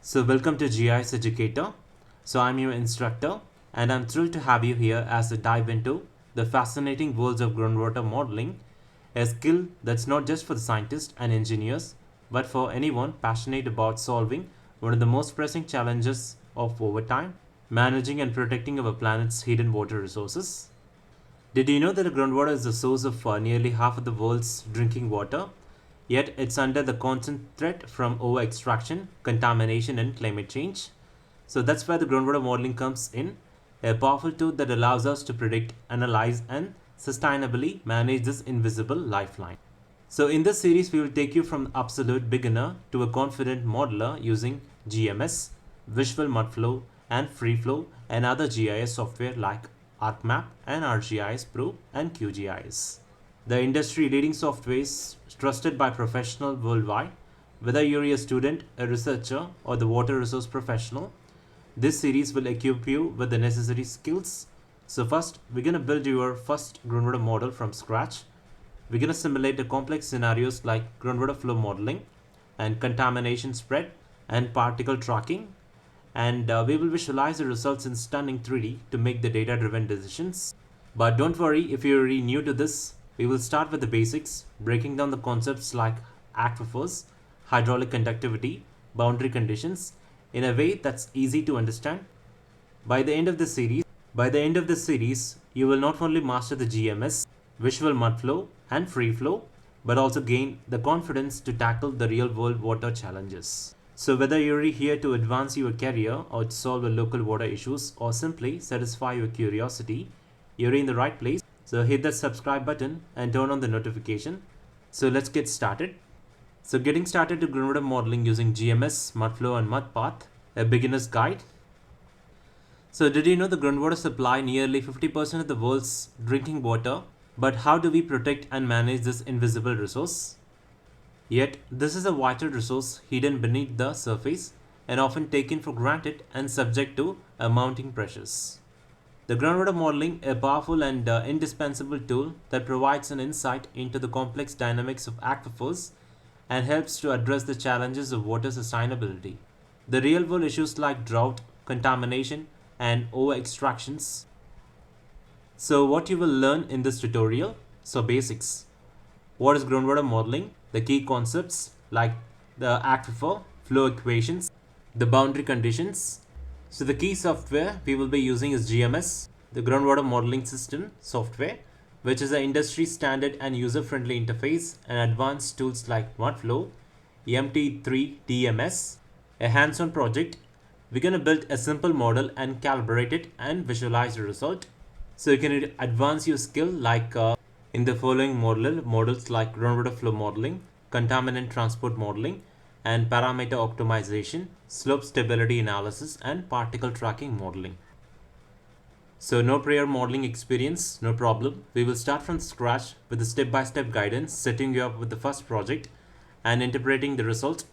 So welcome to GIS Educator. So I'm your instructor and I'm thrilled to have you here as we dive into the fascinating worlds of groundwater modeling, a skill that's not just for the scientists and engineers, but for anyone passionate about solving one of the most pressing challenges of over time, managing and protecting our planet's hidden water resources. Did you know that the groundwater is the source of nearly half of the world's drinking water? Yet it's under the constant threat from over extraction, contamination, and climate change. So that's where the groundwater modeling comes in, a powerful tool that allows us to predict, analyze, and sustainably manage this invisible lifeline. So in this series, we will take you from absolute beginner to a confident modeler using GMS, Visual MODFLOW, and FreeFlow, and other GIS software like ArcMap and ArcGIS Pro and QGIS. The industry-leading software is trusted by professionals worldwide. Whether you're a student, a researcher, or the water resource professional, this series will equip you with the necessary skills. So first, we're going to build your first groundwater model from scratch. We're going to simulate the complex scenarios like groundwater flow modeling and contamination spread and particle tracking. And we will visualize the results in stunning 3D to make the data-driven decisions. But don't worry if you're really new to this. We will start with the basics, breaking down the concepts like aquifers, hydraulic conductivity, boundary conditions in a way that's easy to understand. By the end of the series, you will not only master the GMS, Visual MODFLOW, and FreeFlow, but also gain the confidence to tackle the real-world water challenges. So whether you're here to advance your career or to solve the local water issues or simply satisfy your curiosity, you're in the right place. So hit that subscribe button and turn on the notification. So let's get started. So getting started to groundwater modeling using GMS, MODFLOW, and MODPATH, a beginner's guide. So did you know the groundwater supply nearly 50% of the world's drinking water? But how do we protect and manage this invisible resource? Yet this is a vital resource hidden beneath the surface and often taken for granted and subject to mounting pressures. The groundwater modeling, a powerful and indispensable tool that provides an insight into the complex dynamics of aquifers and helps to address the challenges of water sustainability. The real-world issues like drought, contamination, and over-extractions. So what you will learn in this tutorial? So basics. What is groundwater modeling? The key concepts like the aquifer, flow equations, the boundary conditions. So the key software we will be using is GMS, the Groundwater Modeling System software, which is an industry standard and user-friendly interface, and advanced tools like MODFLOW, MT3 DMS, a hands-on project. We're going to build a simple model and calibrate it and visualize the result. So you can advance your skill like in the following models like groundwater flow modeling, contaminant transport modeling, and parameter optimization, slope stability analysis, and particle tracking modeling. So no prior modeling experience, no problem. We will start from scratch with the step-by-step guidance, setting you up with the first project and interpreting the result.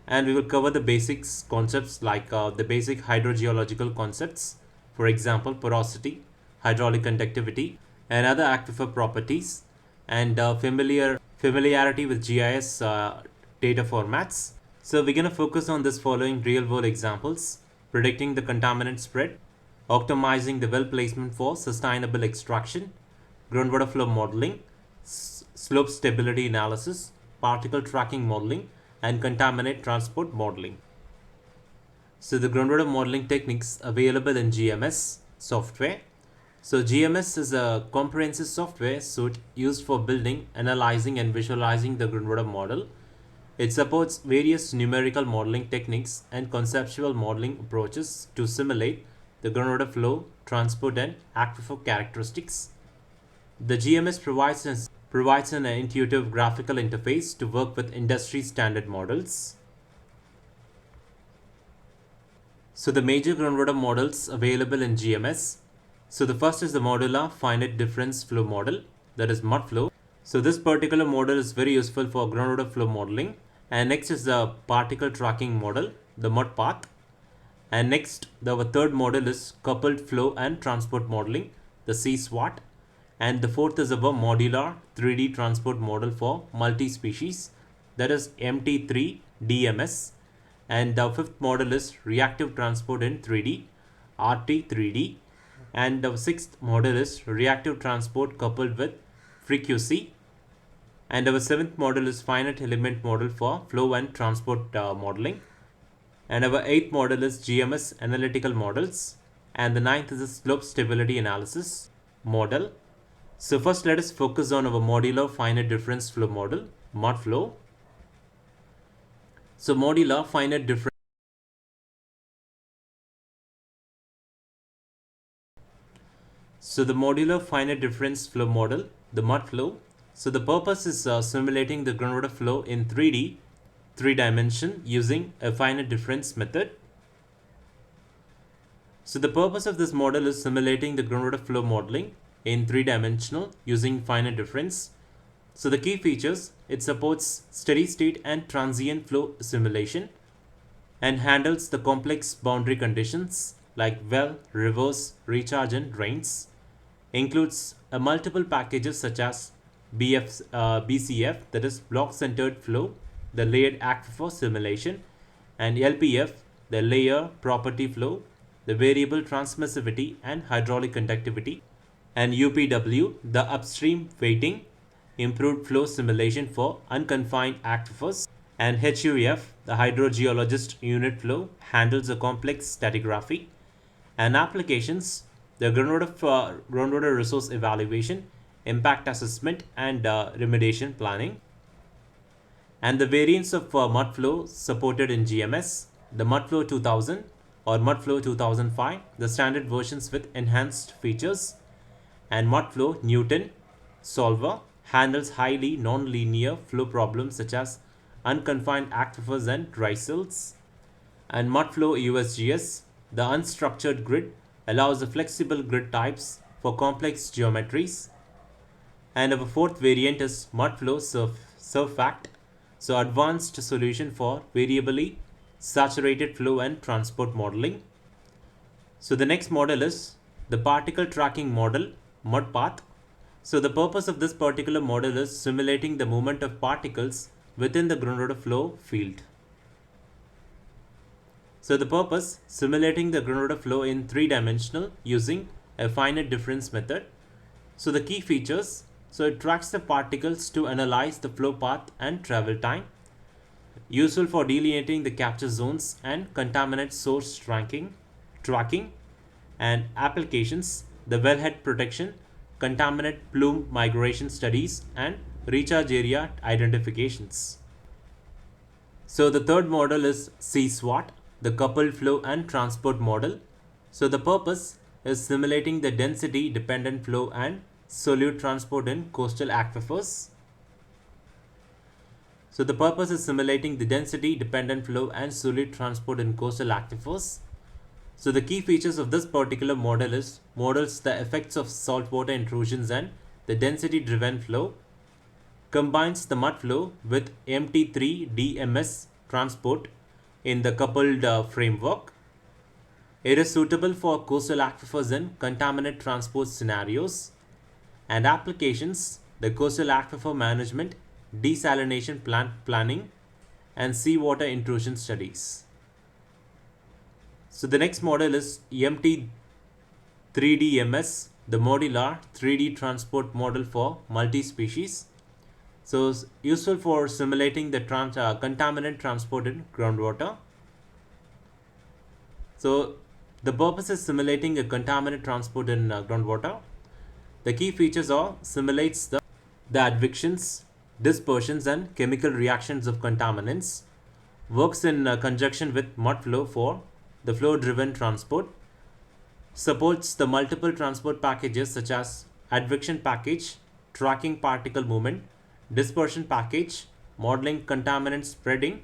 And we will cover the basics concepts like the basic hydrogeological concepts, for example, porosity, hydraulic conductivity, and other aquifer properties, and familiarity with GIS data formats. So we're going to focus on this following real-world examples: predicting the contaminant spread, optimizing the well placement for sustainable extraction, groundwater flow modeling, slope stability analysis, particle tracking modeling, and contaminant transport modeling. So the groundwater modeling techniques available in GMS software. So GMS is a comprehensive software suite used for building, analyzing, and visualizing the groundwater model. It supports various numerical modeling techniques and conceptual modeling approaches to simulate the groundwater flow, transport, and aquifer characteristics. The GMS provides an intuitive graphical interface to work with industry standard models. So the major groundwater models available in GMS. So the first is the modular finite difference flow model, that is MODFLOW. So this particular model is very useful for groundwater flow modeling. And next is the particle tracking model, the MODPATH. And next, the third model is coupled flow and transport modeling, the SEAWAT. And the fourth is our modular 3D transport model for multi-species, that is MT3 DMS. And the fifth model is reactive transport in 3D, RT 3D. And the sixth model is reactive transport coupled with frequency. And our seventh model is finite element model for flow and transport modeling. And our eighth model is GMS analytical models. And the ninth is a slope stability analysis model. So first let us focus on our modular finite difference flow model, MODFLOW. So modular finite difference. So the modular finite difference flow model, the MODFLOW. So the purpose is simulating the groundwater flow in 3D, 3-dimension using a finite difference method. So the purpose of this model is simulating the groundwater flow modeling in 3-dimensional using finite difference. So the key features, it supports steady state and transient flow simulation and handles the complex boundary conditions like well, rivers, recharge and drains. Includes multiple packages such as BCF, that is block centered flow, the layered aquifer simulation, and LPF, the layer property flow, the variable transmissivity and hydraulic conductivity, and UPW, the upstream weighting, improved flow simulation for unconfined aquifers, and HUF, the hydrogeologist unit flow, handles the complex stratigraphy, and applications, the groundwater resource evaluation, impact assessment, and remediation planning. And the variants of MODFLOW supported in GMS, the MODFLOW 2000 or MODFLOW 2005, the standard versions with enhanced features, and MODFLOW Newton Solver handles highly non-linear flow problems such as unconfined aquifers and dry cells, and MODFLOW USGS, the unstructured grid, allows the flexible grid types for complex geometries. And our fourth variant is MODFLOW SURFACT, so advanced solution for variably saturated flow and transport modeling. So the next model is the particle tracking model, MODPATH. So the purpose of this particular model is simulating the movement of particles within the groundwater flow field. So the purpose, simulating the groundwater flow in 3-dimensional using a finite difference method. So the key features, so it tracks the particles to analyze the flow path and travel time. Useful for delineating the capture zones and contaminant source tracking, and applications, the wellhead protection, contaminant plume migration studies, and recharge area identifications. So the third model is SEAWAT, the coupled flow and transport model. So the purpose is simulating the density dependent flow and solute transport in coastal aquifers. So the purpose is simulating the density dependent flow and solute transport in coastal aquifers. So the key features of this particular model is models the effects of saltwater intrusions and the density driven flow, combines the MODFLOW with MT3 DMS transport in the coupled framework. It is suitable for coastal aquifers and contaminant transport scenarios and applications, the coastal aquifer management, desalination plant planning, and seawater intrusion studies. So the next model is MT3DMS, the modular 3D transport model for multi-species. So it's useful for simulating the contaminant transport in groundwater. So the purpose is simulating a contaminant transport in groundwater. The key features are simulates the advections, dispersions and chemical reactions of contaminants. Works in conjunction with MODFLOW for the flow driven transport. Supports the multiple transport packages such as advection package, tracking particle movement, dispersion package, modeling contaminant spreading,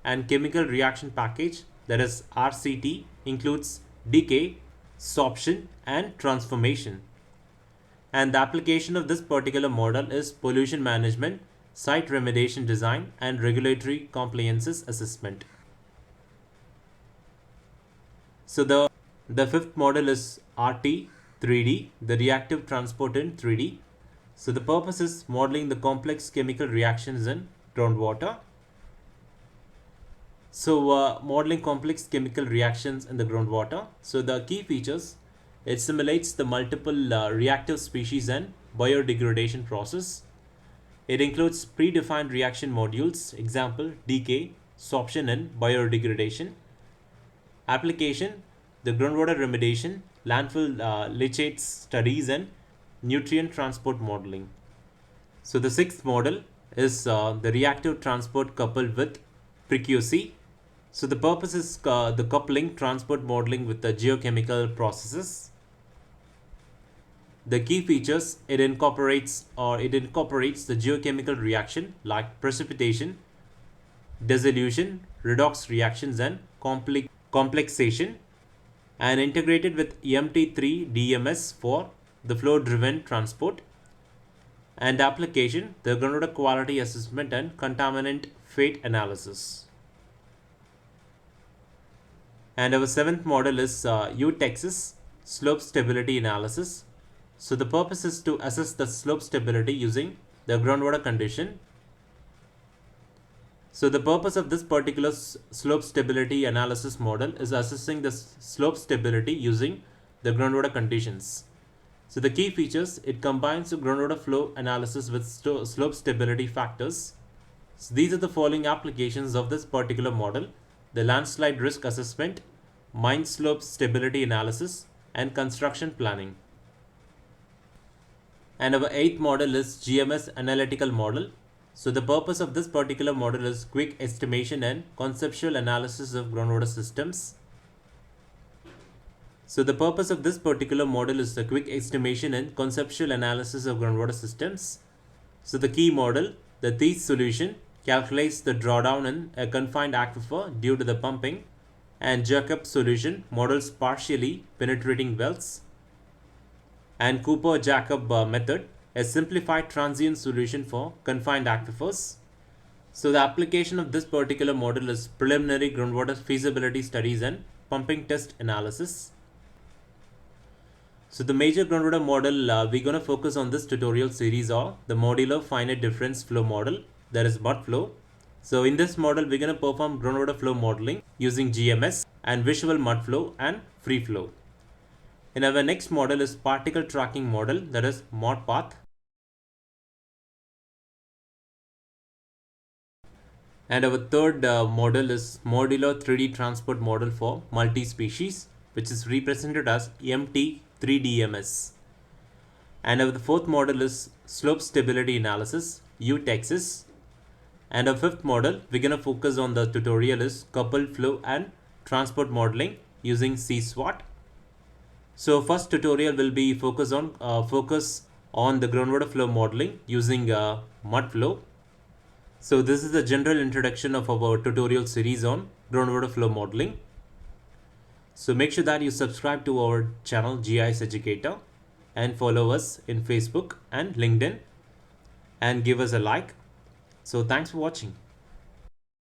and chemical reaction package, that is RCT, includes decay, sorption and transformation. And the application of this particular model is pollution management, site remediation design and regulatory compliances assessment. So the fifth model is RT 3D, the reactive transport in 3D. So the purpose is modeling the complex chemical reactions in groundwater. So modeling complex chemical reactions in the groundwater. So the key features, it simulates the multiple reactive species and biodegradation process. It includes predefined reaction modules, example, decay, sorption and biodegradation. Application, the groundwater remediation, landfill leachate studies and nutrient transport modeling. So the sixth model is the reactive transport coupled with precursy. So the purpose is the coupling transport modeling with the geochemical processes. The key features, it incorporates the geochemical reaction like precipitation, dissolution, redox reactions and complexation, and integrated with MT3 DMS for the flow driven transport. And application, the groundwater quality assessment and contaminant fate analysis. And our seventh model is U-Texas slope stability analysis. So the purpose is to assess the slope stability using the groundwater condition. So the purpose of this particular slope stability analysis model is assessing the slope stability using the groundwater conditions. So the key features, it combines the groundwater flow analysis with slope stability factors. So these are the following applications of this particular model: the landslide risk assessment, mine slope stability analysis, and construction planning. And our eighth model is GMS analytical model. So the purpose of this particular model is quick estimation and conceptual analysis of groundwater systems. So the purpose of this particular model is the quick estimation and conceptual analysis of groundwater systems. So the key model, the Thies solution, calculates the drawdown in a confined aquifer due to the pumping, and Jacob solution models partially penetrating wells, and Cooper-Jacob method, a simplified transient solution for confined aquifers. So the application of this particular model is preliminary groundwater feasibility studies and pumping test analysis. So the major groundwater model we're going to focus on this tutorial series are the modular finite difference flow model, that is MODFLOW. So in this model, we're going to perform groundwater flow modeling using GMS and visual MODFLOW and free flow. And our next model is particle tracking model, that is MODPATH. And our third model is modular 3D transport model for multi-species, which is represented as MT3DMS. And our fourth model is slope stability analysis, U-Texas. And our fifth model, we're going to focus on the tutorial is coupled flow and transport modeling using SEAWAT. So first tutorial will be focus on the groundwater flow modeling using MODFLOW. So this is the general introduction of our tutorial series on groundwater flow modeling. So make sure that you subscribe to our channel GIS Educator and follow us in Facebook and LinkedIn and give us a like. So thanks for watching.